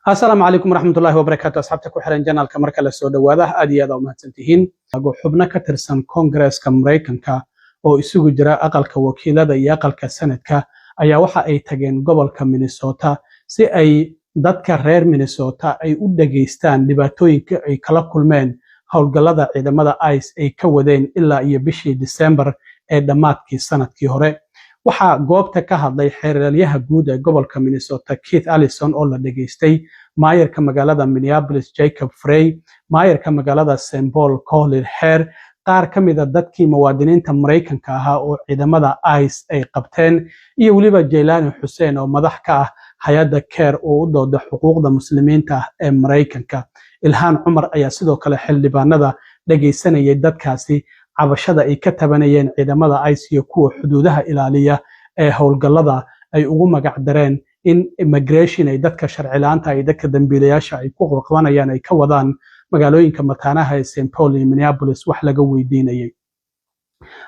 السلام عليكم ورحمة الله وبركاته. أصحابتك وحرين جنال كمركز السود وهذا أدي هذا وما تنتهين. أقول حبنا كترسن كونغرس كمريكان كا أو يسوق جراء أقل كوكيل هذا يقل كسنة كا أي واحد أي تجين قبل كمينيسوتا سي أي ضد كرير مينيسوتا أي ودجيستان لباتوي أي كلا كل من هول جلدا إذا ماذا آيس أي كودين إلا يبشي ديسمبر دمات كي سنة كي هراء. waxaa goobta ka hadlay xeeralyaha guud ee gobolka Minnesota Keith Allison oo la dhageystay maayarka magaalada Minneapolis Jacob Frey maayarka magaalada St. Paul Colin Hare qaar ka mid ah dadkii muwaadiniinta Mareykanka ahaa oo ciidamada ICE ay qabteen iyo waliba Ilhaan Hussein oo madax ka ah hay'adda CARE oo u dooda xuquuqda muslimiinta ee Mareykanka. Ilhaan Omar ayaa sidoo kale xildhibaanada dhageysanayay dadkaasi cabashada ay ka tabanayeen ciidamada ICE iyo kuwa xuduudaha ilaaliya ee howlgallada ay ugu magac dareen in immigration ay dadka sharci la'aanta ay dadka dambiilayaasha ay ku qabanayaan ay ka wadaan magaalooyinka mataanaha ee St. Paul iyo Minneapolis wax laga weydiinayay.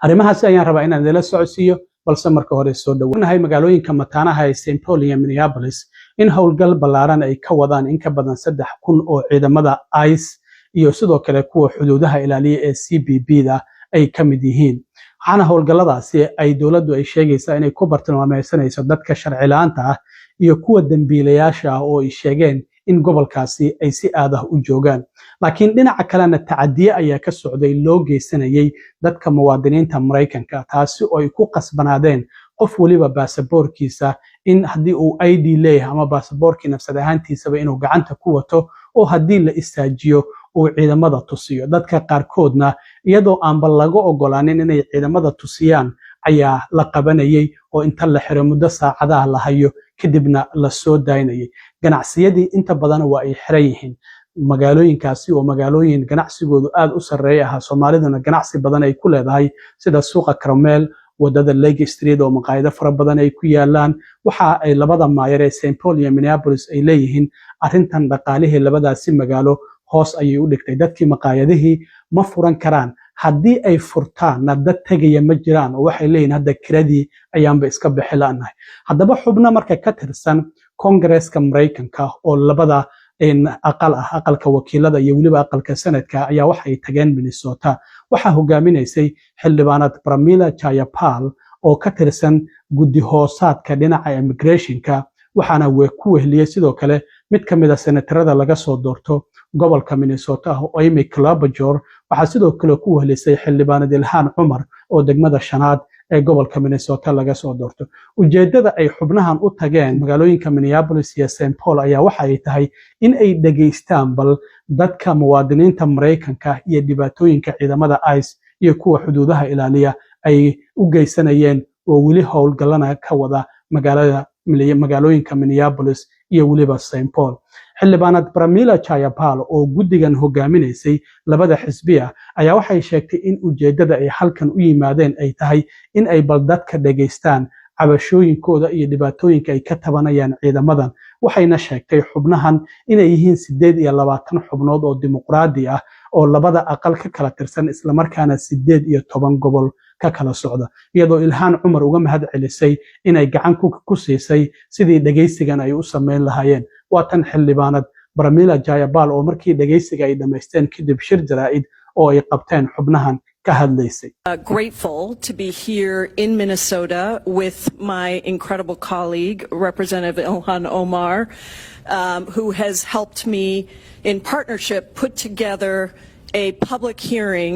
Arrimahaas ayaan rabaa inaan idila socodsiiyo balse marka hore soo dhawaahay magaalooyinka mataanaha ee St. Paul iyo Minneapolis in howlgal ballaaran ay ka wadaan in ka badan 3,000 oo ciidamada ICE iyo sidoo kale kuwa xuduudaha ilaaliya ee CBP-da ay ka mid yihiin. waxaana howlgalladaasi ay dawladdu ay sheegaysaa inay ku bartilmaameedsanayso dadka sharci la'aanta ah iyo kuwa dambiilayaasha ah oo ay sheegeen in gobolkaasi ay si aad ah u joogaan. laakiin dhinaca kalena tacadiye ayaa ka socday loo geysanayay dadka muwaadiniinta Mareykanka taasi oo ay ku qasbanaadeen qof waliba baasaboorkiisa in haddii uu ID leeyahay ama baasaboorkii nafsad ahaantiisaba inuu gacanta ku wato oo haddii la istaajiyo oo ciidamada tusiyo. dadka qaarkoodna iyadoo aanba laga ogolaanin inay ciidamada tusiyaan ayaa la qabanayay oo inta la xiro muddo saacadaha la hayo kadibna la soo daynayay. ganacsiyadii inta badan waa ay xiran yihiin magaalooyinkaasi oo magaalooyin ganacsigoodu aad u sareeya ah Soomaaliduna ganacsi badan ay ku leedahay sida suuqa Carmel wadada Lake Street oo maqaayado fara badan ay ku yaalaan. waxa ay labada maayar ee St. Paul iyo Minneapolis ay leeyihiin arrintan dhaqaalihii labadaasi magaalo hoos ayay u dhigtay. dadkii maqaayadihii ma furan karaan haddii ay furtaanna dad tagaya ma jiraan oo waxay leeyihiin hadda kiradii ayaanba iska bixi la'nahay. haddaba xubno marka ka tirsan Kongareeska Mareykanka oo labada aqalka wakiilada iyo waliba aqalka sanadka ayaa waxay tageen Minnesota. waxaa hogaaminaysay xildhibaanad Pramila Jayapal oo ka tirsan guddi hoosaadka dhinaca immigrationka waxaana ku wehliyay sidoo kale mid ka mid ah senatarada laga soo doorto gobolka Minnesota oo Amy Klobuchar. waxaa sidoo kale ku wehlisay xildhibaanad Ilhaan Omar oo degmada shanaad ee gobolka Minnesota laga soo doorto. ujeedada ay xubnahan u tageen magaalooyinka Minneapolis iyo St. Paul ayaa waxa ay tahay in ay dhageystaan bal dadka muwaadiniinta Mareykanka iyo dhibaatooyinka ciidamada ICE iyo kuwa xuduudaha ilaaliya ay u geysanayeen oo weli howlgallana ka wada magaalooyinka Minneapolis iyo waliba St. Paul. xildhibaanad Pramila Jayapal oo guddigan hogaaminaysay labada xisbi ah ayaa waxay sheegtay in ujeedada ay halkan u yimaadeen ay tahay in ay bal dadka dhageystaan cabashooyinkooda iyo dhibaatooyinka ay ka tabanayaan ciidamadan. waxayna sheegtay xubnahan inay yihiin 28 xubnood oo dimuqraadi ah oo labada aqal ka kala tirsan isla markaana 18 gobol ka kala socda. iyadoo Ilhaan Omar uga mahad celisay inay gacan ku siisay sidii dhageysigan ay u sameyn lahaayeen. waatan xildhibaanad Pramila Jayapal oo markii dhageysiga ay dhameysteen kadib shir jaraa'id oo ay qabteen xubnahan ka hadlaysay. Grateful to be here in Minnesota with my incredible colleague, Representative Ilhaan Omar, who has helped me in partnership put together a public hearing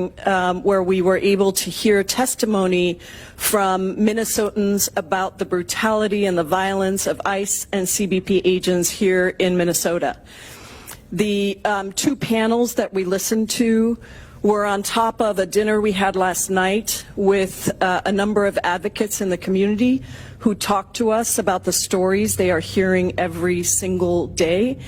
where we were able to hear testimony from Minnesotans about the brutality and the violence of ICE and CBP agents here in Minnesota. The two panels that we listened to were on top of a dinner we had last night with a number of advocates in the community who talked to us about the stories they are hearing every single day.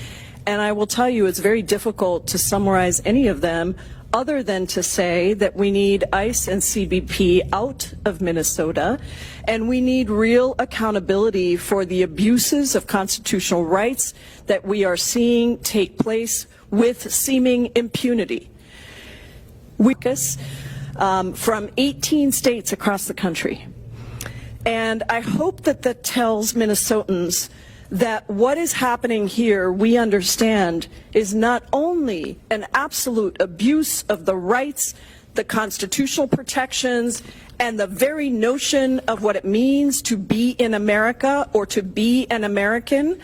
And I will tell you, it's very difficult to summarize any of them other than to say that we need ICE and CBP out of Minnesota, and we need real accountability for the abuses of constitutional rights that we are seeing take place with seeming impunity. We from 18 states across the country. And I hope that that tells Minnesotans that what is happening here, we understand, is not only an absolute abuse of the rights, the constitutional protections, and the very notion of what it means to be in America or to be an American,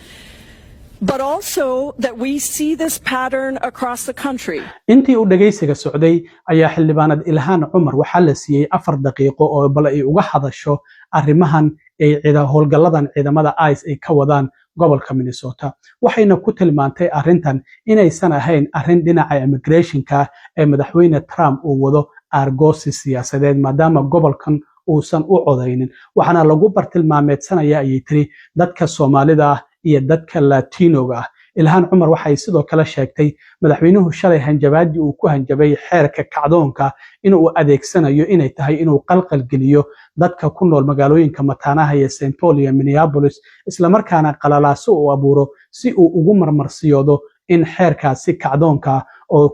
but also that we see this pattern across the country. intii uu dhageysiga socday ayaa xildhibaanad Ilhaan Umar waxaa la siiyay 4 daqiiqo oo bal ay uga hadasho arrimahan ay howlgalladan ciidamada ICE ay ka wadaan gobolka Minnesota waxayna ku tilmaantay arrintan inaysan ahayn arrin dhinaca immigration-ka ee madaxweyne Trump uu wado argoosi siyaasadeed maadaama gobolkan uusan u codaynin waxaana lagu bartilmaameedsanaya ayay tiri dadka Soomaalida ah iyo dadka Latinoga ah Ilhaan Umar waxay sidoo kale sheegtay madaxweynuhu shalay hanjabaadii uu ku hanjabay xeerka kacdoonka inuu adeegsanayo inay tahay inuu qalqal geliyo dadka ku nool magaalooyinka mataanaha ee St. Paul iyo Minneapolis isla markaana qalalaaso uu abuuro si uu ugu marmarsiyoodo in xeerkaasi kacdoonka oo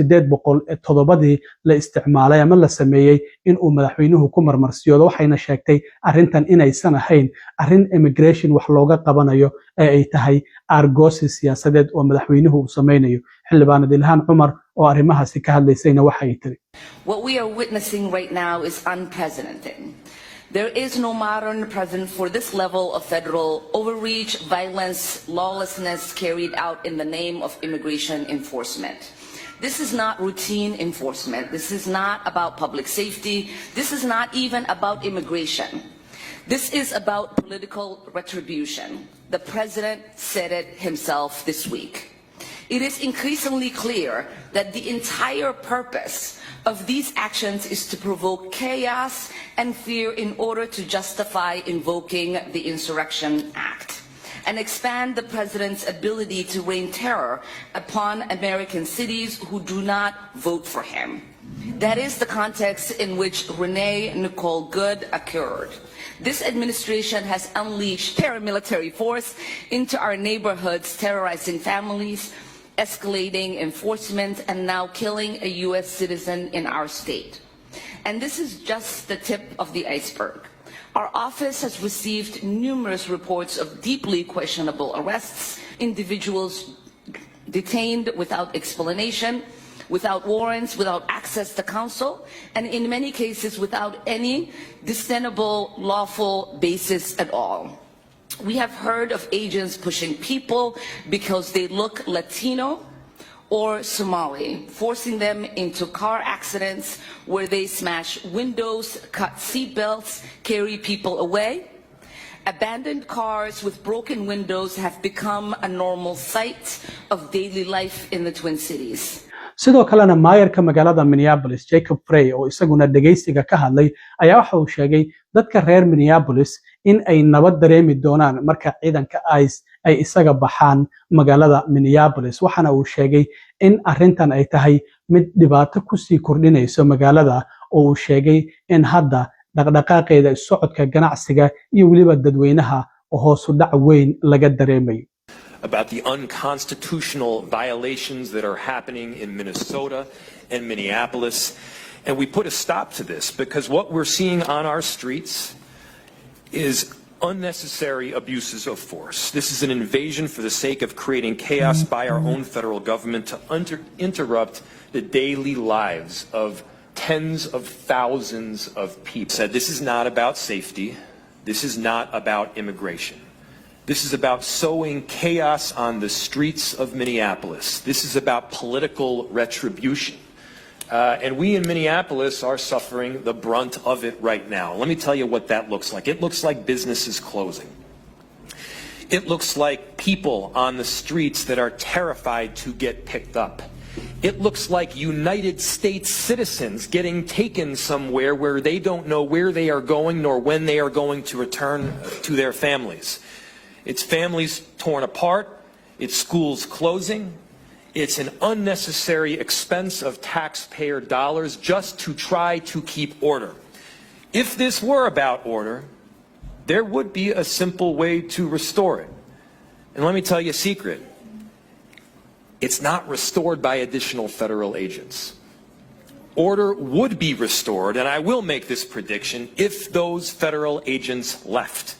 1807 la isticmaalay ama la sameeyay in uu madaxweynuhu ku marmarsiyoodo waxayna sheegtay arrintan inaysan ahayn arrin immigration wax looga qabanayo ee ay tahay argoosi siyaasadeed oo madaxweynuhu uu sameynayo xildhibaanad Ilhaan Umar oo arrimahaasi ka hadlaysayna waxay tiri What we are witnessing right now is unprecedented. There is no modern precedent for this level of federal overreach, violence, lawlessness carried out in the name of immigration enforcement. This is not routine enforcement. This is not about public safety. This is not even about immigration. This is about political retribution. The president said it himself this week. It is increasingly clear that the entire purpose of these actions is to provoke chaos and fear in order to justify invoking the Insurrection Act and expand the president's ability to rain terror upon American cities who do not vote for him. That is the context in which Renee Nicole Good occurred. This administration has unleashed paramilitary force into our neighborhoods, terrorizing families, escalating enforcement, and now killing a U.S. citizen in our state. And this is just the tip of the iceberg. Our office has received numerous reports of deeply questionable arrests, individuals detained without explanation, without warrants, without access to counsel, and in many cases without any discernible lawful basis at all. We have heard of agents pushing people because they look Latino or Somali, forcing them into car accidents where they smash windows, cut seatbelts, carry people away. Abandoned cars with broken windows have become a normal sight of daily life in the Twin Cities. sidoo kalena maayarka magaalada Minneapolis Jacob Frey oo isaguna dhageysiga ka hadlay ayaa waxa uu sheegay dadka reer Minneapolis in ay nabad dareemi doonaan marka ciidanka ICE ay isaga baxaan magaalada Minneapolis waxana uu sheegay in arrintan ay tahay mid dhibaato ku sii kordhinayso magaalada oo uu sheegay in hadda dhaqdhaqaaqeeda socodka ganacsiga iyo waliba dadweynaha oo hoos u dhac weyn laga dareemayo about the unconstitutional violations that are happening in Minnesota and Minneapolis. And we put a stop to this because what we're seeing on our streets is unnecessary abuses of force. This is an invasion for the sake of creating chaos by our own federal government to interrupt the daily lives of tens of thousands of people. Said this is not about safety. This is not about immigration. This is about sowing chaos on the streets of Minneapolis. This is about political retribution. And we in Minneapolis are suffering the brunt of it right now. Let me tell you what that looks like. It looks like businesses closing. It looks like people on the streets that are terrified to get picked up. It looks like United States citizens getting taken somewhere where they don't know where they are going nor when they are going to return to their families. It's families torn apart, it's schools closing, it's an unnecessary expense of taxpayer dollars just to try to keep order. If this were about order, there would be a simple way to restore it. And let me tell you a secret. It's not restored by additional federal agents. Order would be restored, and I will make this prediction, if those federal agents left.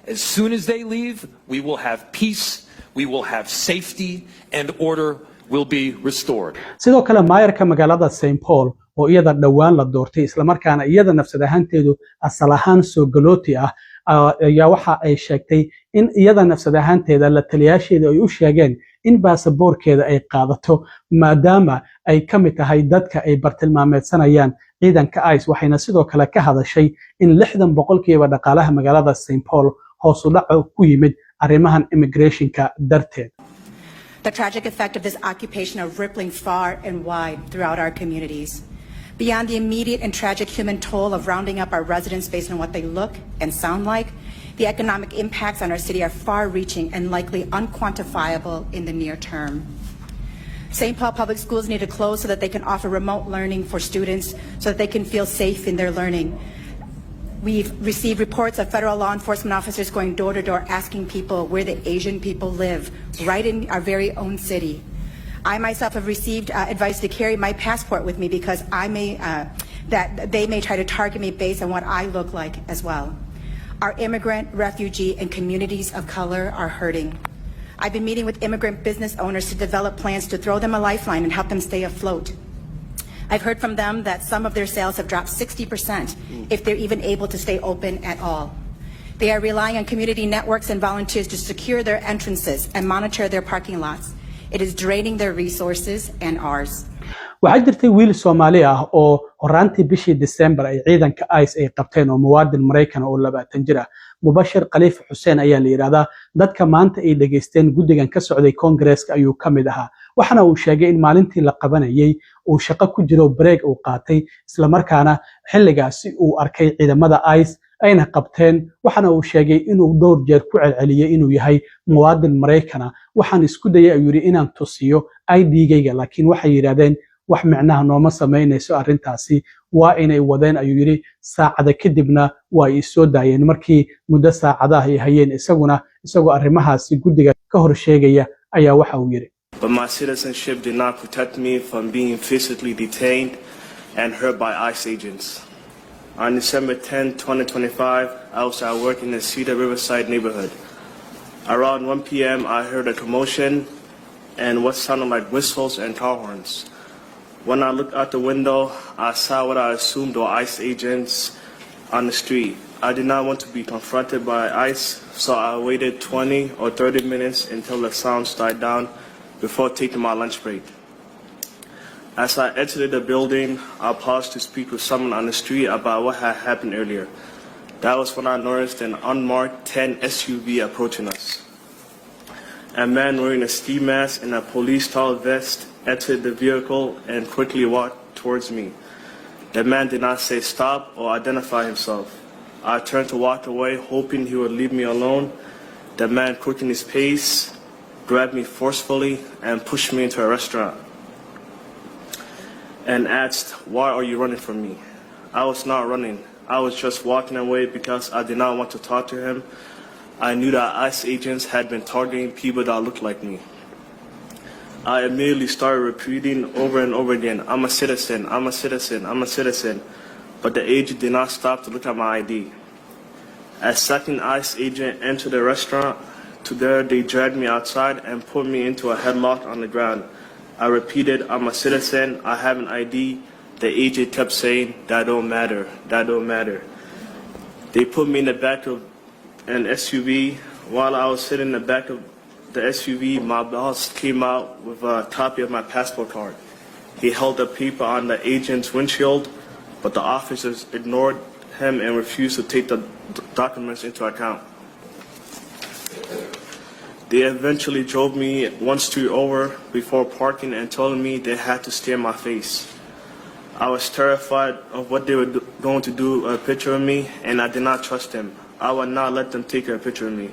As soon as they leave, we will have peace, we will have safety, and order will be restored. sidoo kale maayarka magaalada St Paul oo iyada dhawaan la doortay isla markaana iyada nafsad ahaanteedu asal ahaan soo galooti ah ayaa waxa ay sheegtay in iyada nafsad ahaanteeda la taliyaasheeda ay u sheegeen in baasaboorkeeda ay qaadato maadaama ay ka mid tahay dadka ay bartilmaameedsanayaan ciidanka ICE waxayna sidoo kale ka hadashay in 60% dhaqaalaha magaalada St Paul hoos u dhac ku yimid arrimahan immigrationka darteed. The tragic effect of this occupation are rippling far and wide throughout our communities. Beyond the immediate and tragic human toll of rounding up our residents based on what they look and sound like, the economic impacts on our city are far-reaching and likely unquantifiable in the near term. St. Paul Public Schools need to close so that they can offer remote learning for students so that they can feel safe in their learning. We've received reports of federal law enforcement officers going door to door asking people where the Asian people live, right in our very own city. I myself have received advice to carry my passport with me because that they may try to target me based on what I look like as well. Our immigrant, refugee, and communities of color are hurting. I've been meeting with immigrant business owners to develop plans to throw them a lifeline and help them stay afloat. I've heard from them that some of their sales have dropped 60% if they're even able to stay open at all. They are relying on community networks and volunteers to secure their entrances and monitor their parking lots. It is draining their resources and ours. waxaa jirtay wiil Soomaali ah oo horaantii bishii December ay ciidanka ICE ay qabteen oo muwaadin Mareykan oo 20 jir ah Mubashir Khalifa Hussein ayaa la yiraahdaa dadka maanta ay dhageysteen guddigan ka socday Congress-ka ayuu kamid ahaa waxana uu sheegay in maalintii la qabanayay uu shaqo ku jiro break uu qaatay isla markaana xilligaasi uu arkay ciidamada ICE ayna qabteen waxana uu sheegay inuu dhowr jeer ku celceliyay inuu yahay muwaadin Mareykan waxaan isku dayay ayuu yiri inaan tusiyo ID-gayga laakiin waxay yiraahdeen wax macnaha nooma sameynayso arintaasi waa inay wadeen ayuu yiri saacada kadibna waa ay soo daayeen markii muddo saacadaha ay hayeen isagoo arrimahaasi guddiga ka hor sheegaya ayaa waxa uu yiri But my citizenship did not protect me from being physically detained and hurt by ICE agents. On December 10, 2025, I was at work in the Cedar Riverside neighborhood. Around 1 p.m., I heard a commotion and what sounded like whistles and car horns. When I looked out the window, I saw what I assumed were ICE agents on the street. I did not want to be confronted by ICE, so I waited 20 or 30 minutes until the sounds died down before taking my lunch break. As I exited the building, I paused to speak with someone on the street about what had happened earlier. That was when I noticed an unmarked 10 SUV approaching us. A man wearing a ski mask and a police towel vest entered the vehicle and quickly walked towards me. The man did not say stop or identify himself. I turned to walk away, hoping he would leave me alone. The man quickened his pace, grabbed me forcefully, and pushed me into a restaurant and asked, "Why are you running from me?" I was not running. I was just walking away because I did not want to talk to him. I knew that ICE agents had been targeting people that looked like me. I immediately started repeating over and over again, "I'm a citizen, I'm a citizen, I'm a citizen." But the agent did not stop to look at my ID. As second ICE agent entered the restaurant, they dragged me outside and put me into a headlock on the ground. I repeated, "I'm a citizen, I have an ID." The agent kept saying, "That don't matter, that don't matter." They put me in the back of an SUV. While I was sitting in the back of the SUV, my boss came out with a copy of my passport card. He held the paper on the agent's windshield, but the officers ignored him and refused to take the documents into account. They eventually drove me one street over before parking and told me they had to stare my face. I was terrified of what they were going to do a picture of me, and I did not trust them. I would not let them take a picture of me.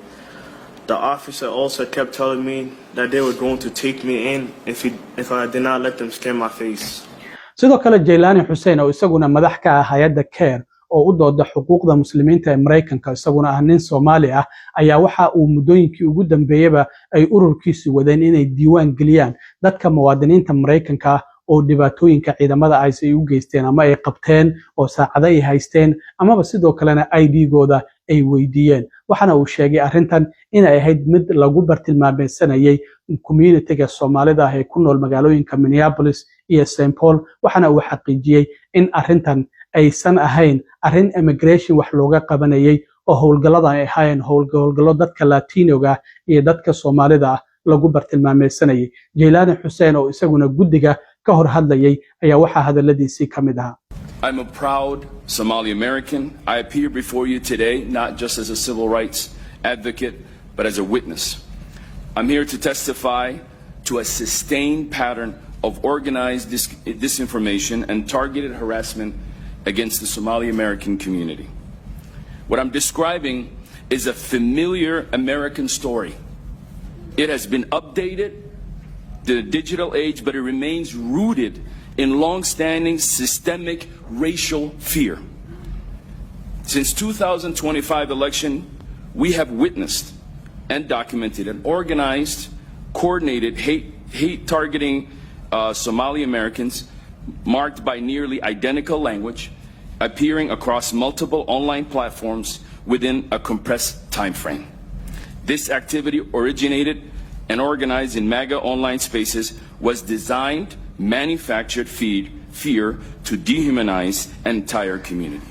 The officer also kept telling me that they were going to take me in if I did not let them scan my face. sidoo kale Ilhaan Hussein oo isaguna madax ka ah hay'adda CARE oo u dooda xuquuqda muslimiinta ee Mareykanka isaguna ah nin Soomaali ah ayaa waxa uu muddooyinkii ugu dambeeyayba ay ururkiisu wadeen inay diiwaan geliyaan dadka muwaadiniinta Mareykanka oo dhibaatooyinka ciidamada ICE ay u geysteen ama ay qabteen oo saacado ay haysteen amaba sidoo kalena ID-gooda ay weydiiyeen waxaana uu sheegay arrintan inay ahayd mid lagu bartilmaameysanayay communitiga Soomaalida ah ee ku nool magaalooyinka Minneapolis iyo St. Paul waxaana uu xaqiijiyay in arrintan aysan ahayn arrin immigration wax looga qabanayay oo howlgallada ay ahaayeen howlgallo dadka Latinoga iyo dadka Soomaalida ah lagu bartilmaameysanayay. Jaylaani Xuseen oo isaguna guddiga ka hor hadlayay ayaa waxaa hadaladiisii ka mid ahaa. I'm a proud Somali American. I appear before you today not just as a civil rights advocate, but as a witness. I'm here to testify to a sustained pattern of organized disinformation and targeted harassment against the Somali American community. What I'm describing is a familiar American story. It has been updated to the digital age, but it remains rooted in long-standing systemic racial fear. Since 2025 election, we have witnessed and documented and organized, coordinated hate targeting Somali Americans marked by nearly identical language appearing across multiple online platforms within a compressed time frame. This activity originated and organized in MAGA online spaces, was designed, manufactured, fear to dehumanize an entire community.